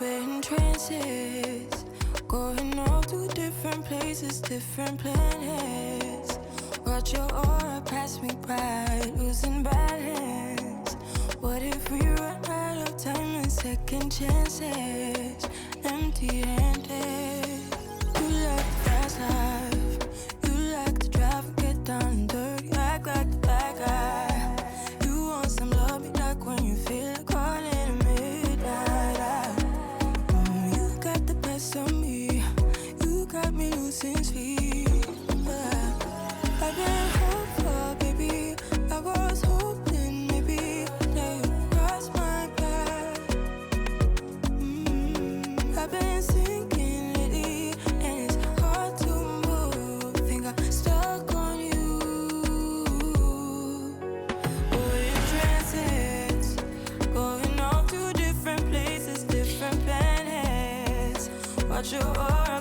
We're in trances, going off to different places, different planets. Watch your aura pass me by, losing balance. What if we run out of time and second chances? Empty-handed. You like the fast life, you like to drive and get down and dirty, act like the bad guy. You want some love, be like when you feel like calling at midnight. You got the best of me, you got me losing sleep. I've been hopeful, baby, I was hoping maybe that you'd cross my path. I've been sinking lately, and it's hard to move. Think I'm stuck on you. We're in transits, going off to different places, different planets. Watch your aura